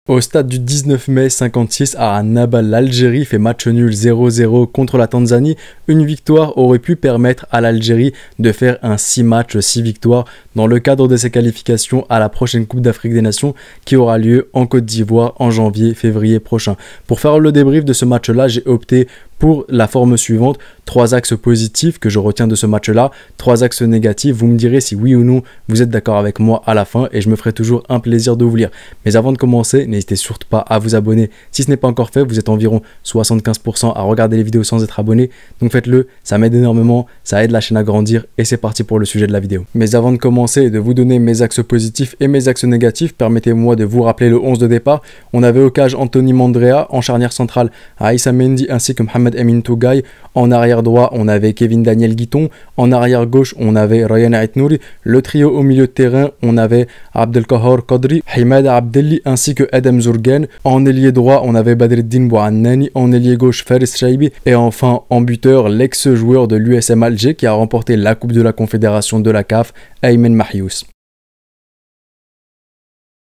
Au stade du 19 mai 56 à Annaba, l'Algérie fait match nul 0-0 contre la Tanzanie. Une victoire aurait pu permettre à l'Algérie de faire un 6 matchs, 6 victoires dans le cadre de ses qualifications à la prochaine Coupe d'Afrique des Nations qui aura lieu en Côte d'Ivoire en janvier-février prochain. Pour faire le débrief de ce match-là, j'ai opté pour la forme suivante, 3 axes positifs que je retiens de ce match-là, 3 axes négatifs. Vous me direz si oui ou non vous êtes d'accord avec moi à la fin et je me ferai toujours un plaisir de vous lire. Mais avant de commencer, n'hésitez surtout pas à vous abonner. Si ce n'est pas encore fait, vous êtes environ 75% à regarder les vidéos sans être abonné. Donc faites-le, ça m'aide énormément, ça aide la chaîne à grandir et c'est parti pour le sujet de la vidéo. Mais avant de commencer et de vous donner mes axes positifs et mes axes négatifs, permettez-moi de vous rappeler le 11 de départ. On avait au cage Anthony Mandrea, en charnière centrale Aïssa Mendy ainsi que Mohamed Amin Tougaï. En arrière droit, on avait Kevin Daniel Guiton. En arrière gauche, on avait Ryan Aït-Nouri. Le trio au milieu de terrain, on avait Abdelkahar Qadri, Himad Abdelli ainsi que Adam Zourgen. En ailier droit, on avait Badreddine Bouannani. En ailier gauche, Faris Chaibi. Et enfin, en buteur, l'ex-joueur de l'USM Alger qui a remporté la Coupe de la Confédération de la CAF, Aymen Mahious.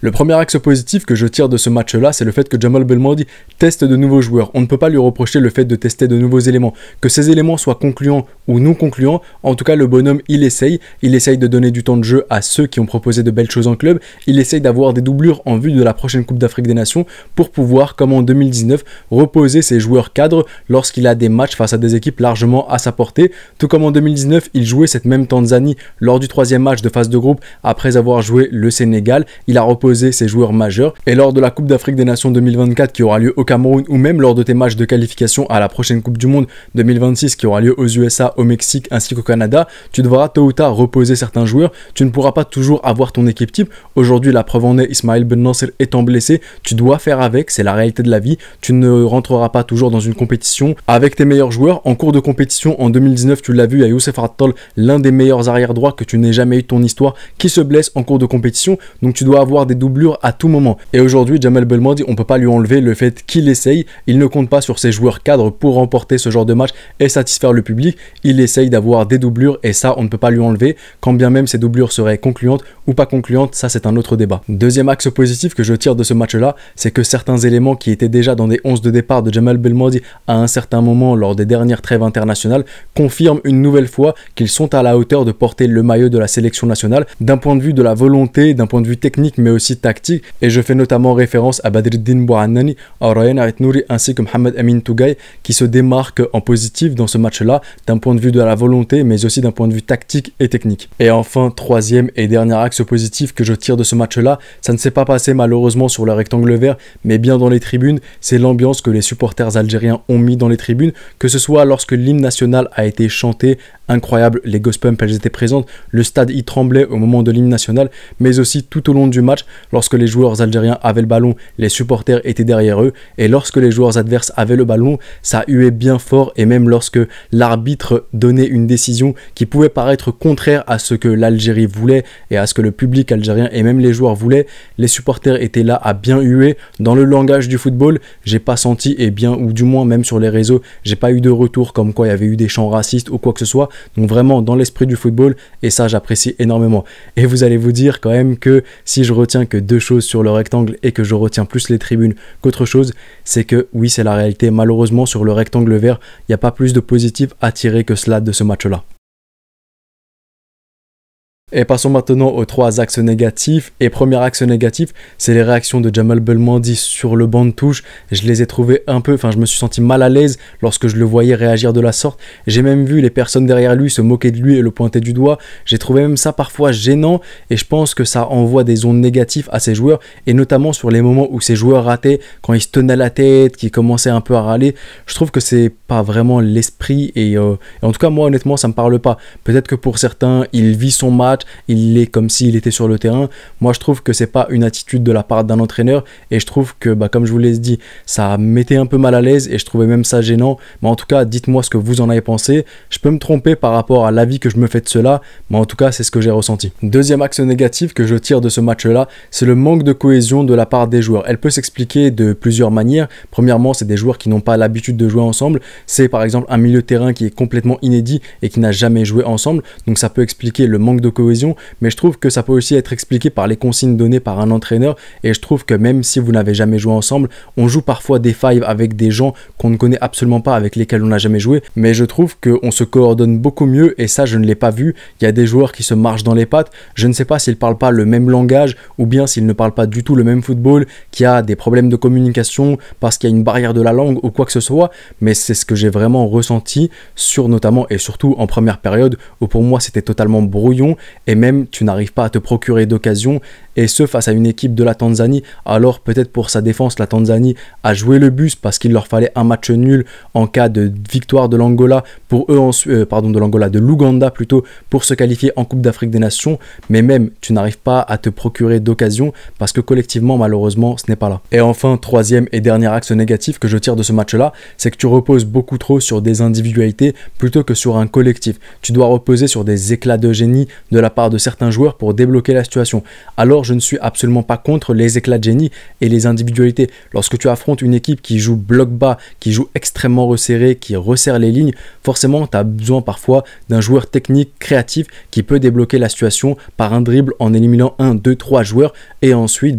Le premier axe positif que je tire de ce match-là, c'est le fait que Jamal Belmadi teste de nouveaux joueurs. On ne peut pas lui reprocher le fait de tester de nouveaux éléments. Que ces éléments soient concluants ou non concluants, en tout cas le bonhomme il essaye de donner du temps de jeu à ceux qui ont proposé de belles choses en club. Il essaye d'avoir des doublures en vue de la prochaine Coupe d'Afrique des Nations pour pouvoir, comme en 2019, reposer ses joueurs cadres lorsqu'il a des matchs face à des équipes largement à sa portée. Tout comme en 2019, il jouait cette même Tanzanie lors du 3e match de phase de groupe après avoir joué le Sénégal. Il a reposé ses joueurs majeurs et lors de la Coupe d'Afrique des Nations 2024 qui aura lieu au Cameroun ou même lors de tes matchs de qualification à la prochaine Coupe du Monde 2026 qui aura lieu aux USA, au Mexique ainsi qu'au Canada, tu devras tôt ou tard reposer certains joueurs. Tu ne pourras pas toujours avoir ton équipe type. Aujourd'hui, la preuve en est, Ismaël Ben Nasser étant blessé, tu dois faire avec, c'est la réalité de la vie. Tu ne rentreras pas toujours dans une compétition avec tes meilleurs joueurs. En cours de compétition en 2019, tu l'as vu, il y a Youssef Attal, l'un des meilleurs arrière droits que tu n'aies jamais eu de ton histoire, qui se blesse en cours de compétition. Donc tu dois avoir des doublure à tout moment. Et aujourd'hui, Jamal Belmadi, on peut pas lui enlever le fait qu'il essaye. Il ne compte pas sur ses joueurs cadres pour remporter ce genre de match et satisfaire le public. Il essaye d'avoir des doublures et ça, on ne peut pas lui enlever. Quand bien même ces doublures seraient concluantes ou pas concluantes, ça c'est un autre débat. Deuxième axe positif que je tire de ce match-là, c'est que certains éléments qui étaient déjà dans des 11 de départ de Jamal Belmadi à un certain moment lors des dernières trêves internationales confirment une nouvelle fois qu'ils sont à la hauteur de porter le maillot de la sélection nationale d'un point de vue de la volonté, d'un point de vue technique mais aussi tactique, et je fais notamment référence à Badreddine Bouannani, à Ryan Aït-Nouri ainsi que Mohamed Amin Tougaï qui se démarquent en positif dans ce match-là d'un point de vue de la volonté mais aussi d'un point de vue tactique et technique. Et enfin, troisième et dernier axe positif que je tire de ce match-là, ça ne s'est pas passé malheureusement sur le rectangle vert mais bien dans les tribunes, c'est l'ambiance que les supporters algériens ont mis dans les tribunes, que ce soit lorsque l'hymne national a été chanté, incroyable, les Ghost Pump elles étaient présentes, le stade y tremblait au moment de l'hymne national, mais aussi tout au long du match, lorsque les joueurs algériens avaient le ballon, les supporters étaient derrière eux, et lorsque les joueurs adverses avaient le ballon, ça huait bien fort, et même lorsque l'arbitre donnait une décision qui pouvait paraître contraire à ce que l'Algérie voulait, et à ce que le public algérien et même les joueurs voulaient, les supporters étaient là à bien huer. Dans le langage du football, j'ai pas senti, et bien, ou du moins même sur les réseaux, j'ai pas eu de retour comme quoi il y avait eu des chants racistes ou quoi que ce soit. Donc vraiment dans l'esprit du football, et ça j'apprécie énormément. Et vous allez vous dire quand même que si je retiens que deux choses sur le rectangle et que je retiens plus les tribunes qu'autre chose, c'est que oui, c'est la réalité. Malheureusement sur le rectangle vert, il n'y a pas plus de positif à tirer que cela de ce match-là. Et passons maintenant aux 3 axes négatifs. Et premier axe négatif, c'est les réactions de Jamal Belmadi sur le banc de touche. Je les ai trouvées un peu, je me suis senti mal à l'aise lorsque je le voyais réagir de la sorte. J'ai même vu les personnes derrière lui se moquer de lui et le pointer du doigt. J'ai trouvé même ça parfois gênant et je pense que ça envoie des ondes négatives à ses joueurs et notamment sur les moments où ses joueurs rataient, quand ils se tenaient la tête, qu'ils commençaient un peu à râler. Je trouve que c'est pas vraiment l'esprit et en tout cas moi honnêtement ça me parle pas. Peut-être que pour certains, il vit son match, il est comme s'il était sur le terrain. Moi je trouve que c'est pas une attitude de la part d'un entraîneur et je trouve que comme je vous l'ai dit, ça mettait un peu mal à l'aise et je trouvais même ça gênant. Mais en tout cas dites-moi ce que vous en avez pensé. Je peux me tromper par rapport à l'avis que je me fais de cela, mais en tout cas c'est ce que j'ai ressenti. Deuxième axe négatif que je tire de ce match là, c'est le manque de cohésion de la part des joueurs. Elle peut s'expliquer de plusieurs manières. Premièrement, c'est des joueurs qui n'ont pas l'habitude de jouer ensemble. C'est par exemple un milieu de terrain qui est complètement inédit et qui n'a jamais joué ensemble, donc ça peut expliquer le manque de cohésion cohésion, mais je trouve que ça peut aussi être expliqué par les consignes données par un entraîneur, et je trouve que même si vous n'avez jamais joué ensemble, on joue parfois des fives avec des gens qu'on ne connaît absolument pas, avec lesquels on n'a jamais joué, mais je trouve qu'on se coordonne beaucoup mieux, et ça je ne l'ai pas vu. Il y a des joueurs qui se marchent dans les pattes, je ne sais pas s'ils ne parlent pas le même langage, ou bien s'ils ne parlent pas du tout le même football, qu'il y a des problèmes de communication, parce qu'il y a une barrière de la langue, ou quoi que ce soit, mais c'est ce que j'ai vraiment ressenti, sur notamment et surtout en première période, où pour moi c'était totalement brouillon, et même tu n'arrives pas à te procurer d'occasion, et ce face à une équipe de la Tanzanie. Alors peut-être pour sa défense, la Tanzanie a joué le bus parce qu'il leur fallait un match nul en cas de victoire de l'Angola pour eux, de l'Ouganda plutôt, pour se qualifier en Coupe d'Afrique des Nations, mais même tu n'arrives pas à te procurer d'occasion parce que collectivement malheureusement ce n'est pas là. Et enfin, troisième et dernier axe négatif que je tire de ce match-là, c'est que tu reposes beaucoup trop sur des individualités plutôt que sur un collectif. Tu dois reposer sur des éclats de génie de la part de certains joueurs pour débloquer la situation. Alors je ne suis absolument pas contre les éclats de génie et les individualités. Lorsque tu affrontes une équipe qui joue bloc bas, qui joue extrêmement resserré, qui resserre les lignes, forcément tu as besoin parfois d'un joueur technique, créatif, qui peut débloquer la situation par un dribble en éliminant 1, 2, 3 joueurs, et ensuite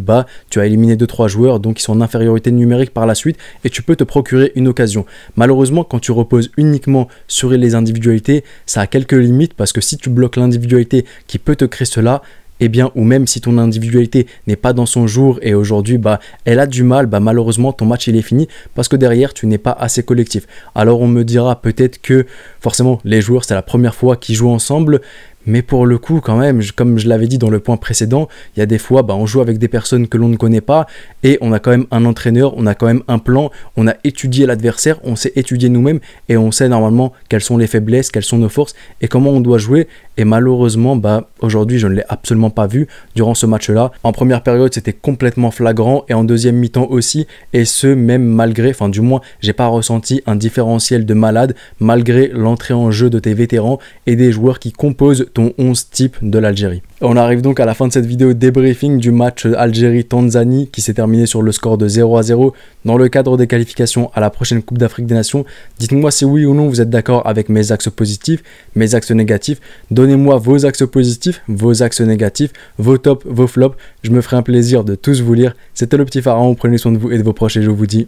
tu as éliminé 2-3 joueurs, donc ils sont en infériorité numérique par la suite, et tu peux te procurer une occasion. Malheureusement, quand tu reposes uniquement sur les individualités, ça a quelques limites, parce que si tu bloques l'individualité qui peut te créer cela, eh bien, ou même si ton individualité n'est pas dans son jour et aujourd'hui elle a du mal, malheureusement ton match il est fini parce que derrière tu n'es pas assez collectif. Alors on me dira peut-être que forcément les joueurs c'est la première fois qu'ils jouent ensemble, mais pour le coup quand même, comme je l'avais dit dans le point précédent, il y a des fois on joue avec des personnes que l'on ne connaît pas et on a quand même un entraîneur, on a quand même un plan, on a étudié l'adversaire, on s'est étudié nous-mêmes et on sait normalement quelles sont les faiblesses, quelles sont nos forces et comment on doit jouer. Et malheureusement aujourd'hui je ne l'ai absolument pas vu durant ce match-là. En première période c'était complètement flagrant et en deuxième mi-temps aussi, et ce même malgré, du moins j'ai pas ressenti un différentiel de malade malgré l'entrée en jeu de tes vétérans et des joueurs qui composent ton 11 type de l'Algérie. On arrive donc à la fin de cette vidéo débriefing du match Algérie-Tanzanie qui s'est terminé sur le score de 0-0 dans le cadre des qualifications à la prochaine Coupe d'Afrique des Nations. Dites-moi si oui ou non vous êtes d'accord avec mes axes positifs, mes axes négatifs. Donnez-moi vos axes positifs, vos axes négatifs, vos tops, vos flops. Je me ferai un plaisir de tous vous lire. C'était le petit pharaon, prenez soin de vous et de vos proches et je vous dis...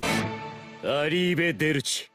Arrivederci.